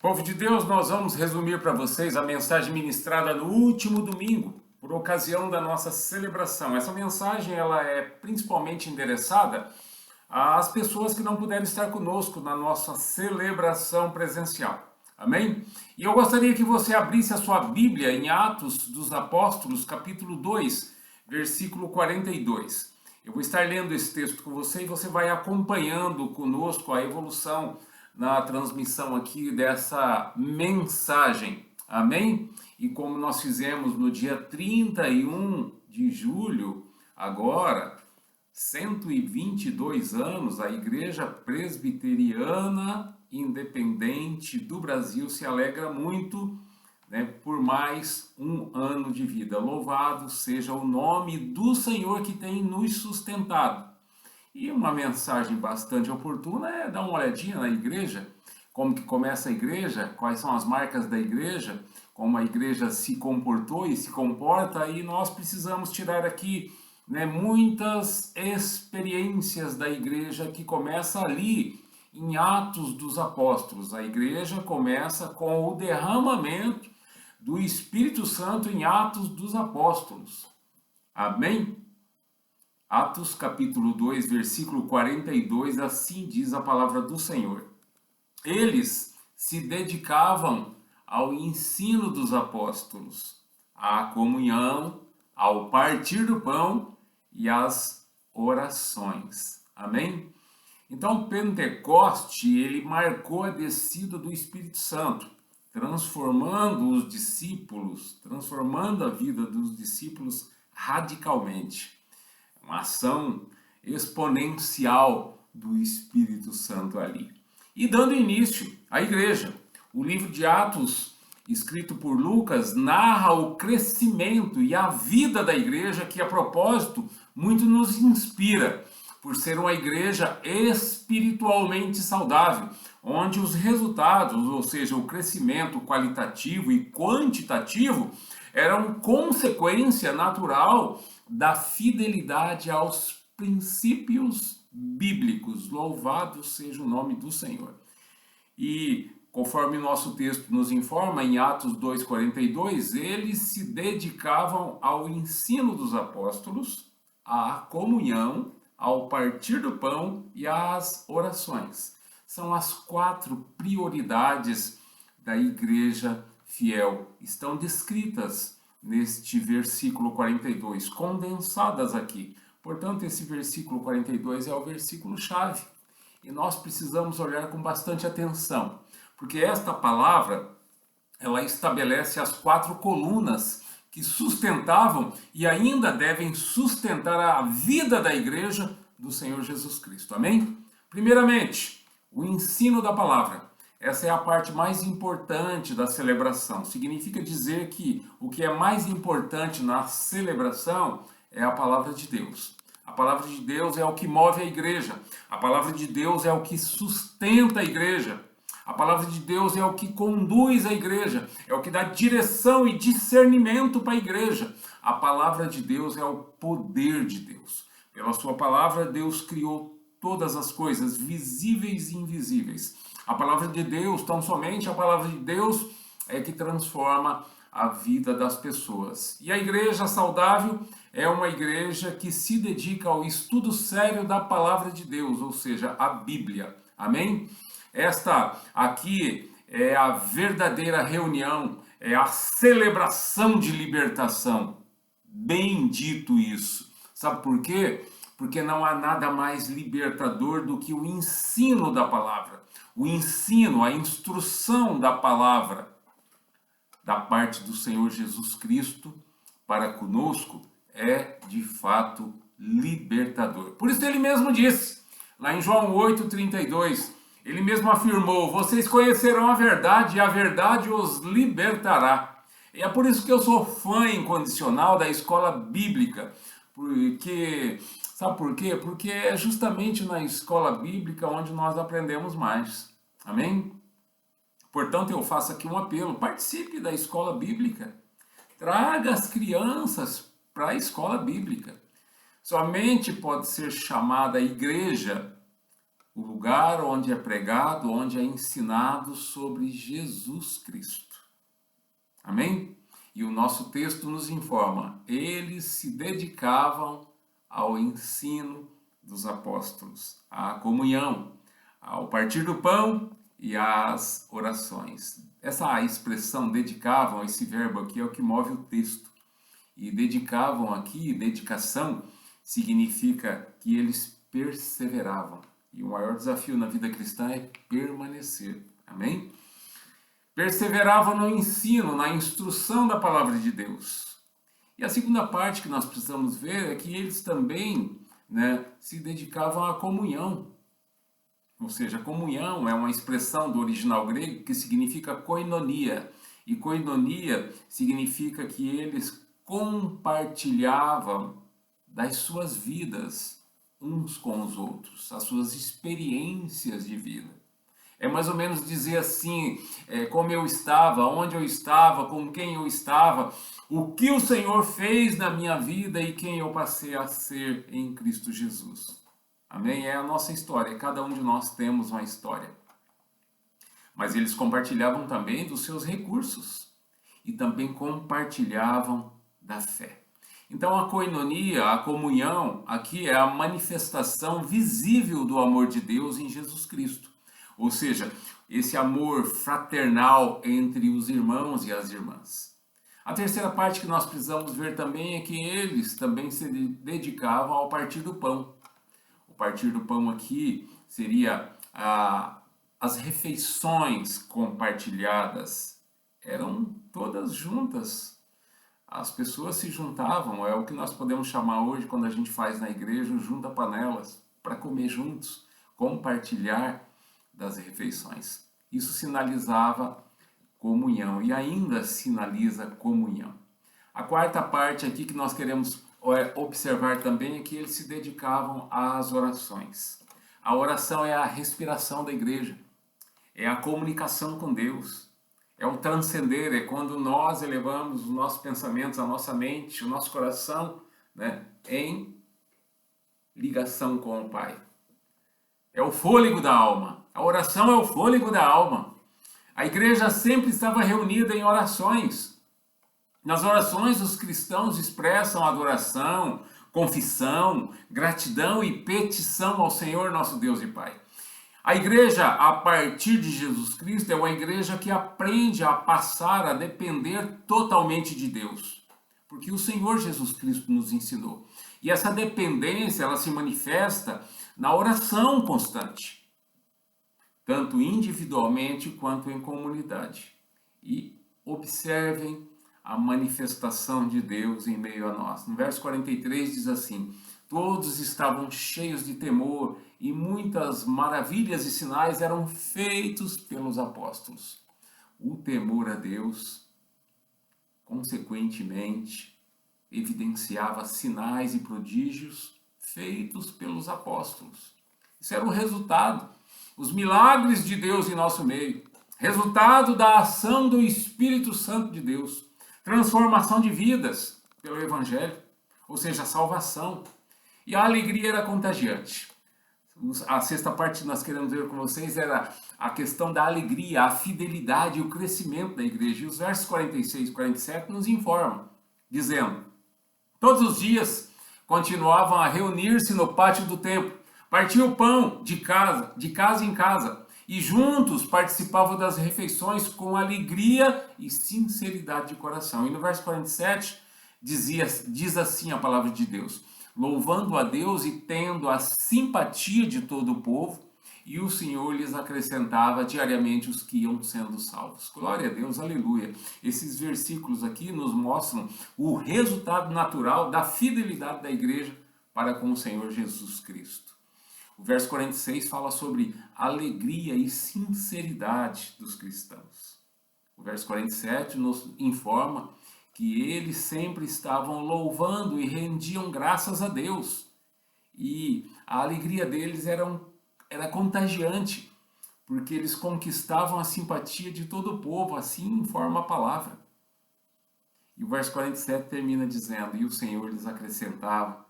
Povo de Deus, nós vamos resumir para vocês a mensagem ministrada no último domingo, por ocasião da nossa celebração. Essa mensagem ela é principalmente endereçada às pessoas que não puderam estar conosco na nossa celebração presencial. Amém? E eu gostaria que você abrisse a sua Bíblia em Atos dos Apóstolos, capítulo 2, versículo 42. Eu vou estar lendo esse texto com você e você vai acompanhando conosco a evolução na transmissão aqui dessa mensagem. Amém? E como nós fizemos no dia 31 de julho, agora, 122 anos, a Igreja Presbiteriana Independente do Brasil se alegra muito, né, por mais um ano de vida. Louvado seja o nome do Senhor que tem nos sustentado. E uma mensagem bastante oportuna é dar uma olhadinha na igreja, como que começa a igreja, quais são as marcas da igreja, como a igreja se comportou e se comporta, e nós precisamos tirar aqui, né, muitas experiências da igreja que começa ali em Atos dos Apóstolos. A igreja começa com o derramamento do Espírito Santo em Atos dos Apóstolos. Amém? Atos capítulo 2, versículo 42, assim diz a palavra do Senhor. Eles se dedicavam ao ensino dos apóstolos, à comunhão, ao partir do pão e às orações. Amém? Então, Pentecoste, ele marcou a descida do Espírito Santo, transformando os discípulos, transformando a vida dos discípulos radicalmente. Uma ação exponencial do Espírito Santo ali. E dando início à igreja. O livro de Atos, escrito por Lucas, narra o crescimento e a vida da igreja, que a propósito muito nos inspira, por ser uma igreja espiritualmente saudável, onde os resultados, ou seja, o crescimento qualitativo e quantitativo, eram consequência natural da fidelidade aos princípios bíblicos. Louvado seja o nome do Senhor. E, conforme nosso texto nos informa, em Atos 2,42, eles se dedicavam ao ensino dos apóstolos, à comunhão, ao partir do pão e às orações. São as 4 prioridades da igreja fiel. Estão descritas neste versículo 42, condensadas aqui. Portanto, esse versículo 42 é o versículo-chave. E nós precisamos olhar com bastante atenção, porque esta palavra, ela estabelece as 4 colunas que sustentavam e ainda devem sustentar a vida da igreja do Senhor Jesus Cristo. Amém? Primeiramente, o ensino da palavra. Essa é a parte mais importante da celebração. Significa dizer que o que é mais importante na celebração é a palavra de Deus. A palavra de Deus é o que move a igreja. A palavra de Deus é o que sustenta a igreja. A palavra de Deus é o que conduz a igreja. É o que dá direção e discernimento para a igreja. A palavra de Deus é o poder de Deus. Pela sua palavra, Deus criou todas as coisas, visíveis e invisíveis. A palavra de Deus, tão somente a palavra de Deus é que transforma a vida das pessoas. E a igreja saudável é uma igreja que se dedica ao estudo sério da palavra de Deus, ou seja, a Bíblia. Amém? Esta aqui é a verdadeira reunião, é a celebração de libertação. Bendito isso. Sabe por quê? Porque não há nada mais libertador do que o ensino da palavra. O ensino, a instrução da palavra da parte do Senhor Jesus Cristo para conosco é de fato libertador. Por isso ele mesmo disse, lá em João 8,32, ele mesmo afirmou: vocês conhecerão a verdade e a verdade os libertará. E é por isso que eu sou fã incondicional da escola bíblica, porque... Sabe por quê? Porque é justamente na escola bíblica onde nós aprendemos mais. Amém? Portanto, eu faço aqui um apelo. Participe da escola bíblica. Traga as crianças para a escola bíblica. Somente pode ser chamada igreja o lugar onde é pregado, onde é ensinado sobre Jesus Cristo. Amém? E o nosso texto nos informa, eles se dedicavam ao ensino dos apóstolos, à comunhão, ao partir do pão e às orações. Essa expressão dedicavam, esse verbo aqui é o que move o texto. E dedicavam aqui, dedicação, significa que eles perseveravam. E o maior desafio na vida cristã é permanecer. Amém? Perseveravam no ensino, na instrução da palavra de Deus. E a segunda parte que nós precisamos ver é que eles também, se dedicavam à comunhão. Ou seja, comunhão é uma expressão do original grego que significa koinonia. E koinonia significa que eles compartilhavam das suas vidas uns com os outros, as suas experiências de vida. É mais ou menos dizer assim, como eu estava, onde eu estava, com quem eu estava, o que o Senhor fez na minha vida e quem eu passei a ser em Cristo Jesus. Amém? É a nossa história, cada um de nós temos uma história. Mas eles compartilhavam também dos seus recursos e também compartilhavam da fé. Então a koinonia, a comunhão, aqui é a manifestação visível do amor de Deus em Jesus Cristo. Ou seja, esse amor fraternal entre os irmãos e as irmãs. A terceira parte que nós precisamos ver também é que eles também se dedicavam ao partir do pão. O partir do pão aqui seria as refeições compartilhadas. Eram todas juntas. As pessoas se juntavam, é o que nós podemos chamar hoje, quando a gente faz na igreja, o junta-panelas, para comer juntos, compartilhar das refeições. Isso sinalizava comunhão e ainda sinaliza comunhão. A quarta parte aqui que nós queremos observar também é que eles se dedicavam às orações. A oração é a respiração da igreja, é a comunicação com Deus, é o transcender, é quando nós elevamos os nossos pensamentos, a nossa mente, o nosso coração, em ligação com o Pai. É o fôlego da alma. A oração é o fôlego da alma. A igreja sempre estava reunida em orações. Nas orações, os cristãos expressam adoração, confissão, gratidão e petição ao Senhor, nosso Deus e Pai. A igreja, a partir de Jesus Cristo, é uma igreja que aprende a passar a depender totalmente de Deus. Porque o Senhor Jesus Cristo nos ensinou. E essa dependência, ela se manifesta na oração constante, tanto individualmente quanto em comunidade. E observem a manifestação de Deus em meio a nós. No verso 43 diz assim: todos estavam cheios de temor e muitas maravilhas e sinais eram feitos pelos apóstolos. O temor a Deus, consequentemente, evidenciava sinais e prodígios feitos pelos apóstolos. Isso era o resultado, os milagres de Deus em nosso meio, resultado da ação do Espírito Santo de Deus, transformação de vidas pelo Evangelho, ou seja, a salvação. E a alegria era contagiante. A sexta parte que nós queremos ver com vocês era a questão da alegria, a fidelidade e o crescimento da igreja. E os versos 46 e 47 nos informam, dizendo: todos os dias continuavam a reunir-se no pátio do templo, partiam o pão de casa em casa, e juntos participavam das refeições com alegria e sinceridade de coração. E no verso 47 diz assim a palavra de Deus: louvando a Deus e tendo a simpatia de todo o povo, e o Senhor lhes acrescentava diariamente os que iam sendo salvos. Glória a Deus, aleluia. Esses versículos aqui nos mostram o resultado natural da fidelidade da igreja para com o Senhor Jesus Cristo. O verso 46 fala sobre alegria e sinceridade dos cristãos. O verso 47 nos informa que eles sempre estavam louvando e rendiam graças a Deus. E a alegria deles era contagiante, porque eles conquistavam a simpatia de todo o povo, assim informa a palavra. E o verso 47 termina dizendo: e o Senhor lhes acrescentava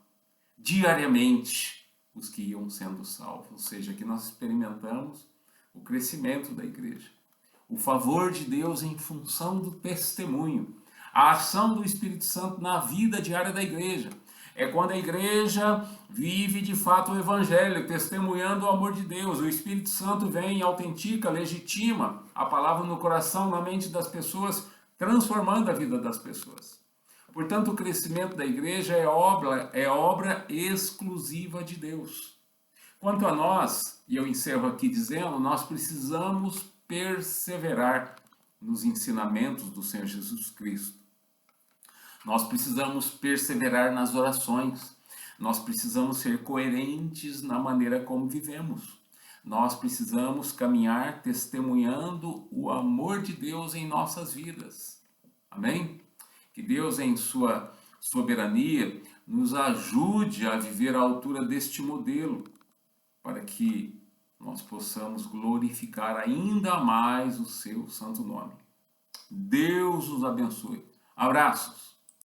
diariamente os que iam sendo salvos. Ou seja, aqui nós experimentamos o crescimento da igreja, o favor de Deus em função do testemunho, a ação do Espírito Santo na vida diária da igreja. É quando a igreja vive de fato o evangelho, testemunhando o amor de Deus. O Espírito Santo vem, autentica, legitima a palavra no coração, na mente das pessoas, transformando a vida das pessoas. Portanto, o crescimento da igreja é obra exclusiva de Deus. Quanto a nós, e eu encerro aqui dizendo, nós precisamos perseverar nos ensinamentos do Senhor Jesus Cristo. Nós precisamos perseverar nas orações. Nós precisamos ser coerentes na maneira como vivemos. Nós precisamos caminhar testemunhando o amor de Deus em nossas vidas. Amém? Que Deus, em sua soberania, nos ajude a viver à altura deste modelo, para que nós possamos glorificar ainda mais o seu santo nome. Deus os abençoe. Abraços!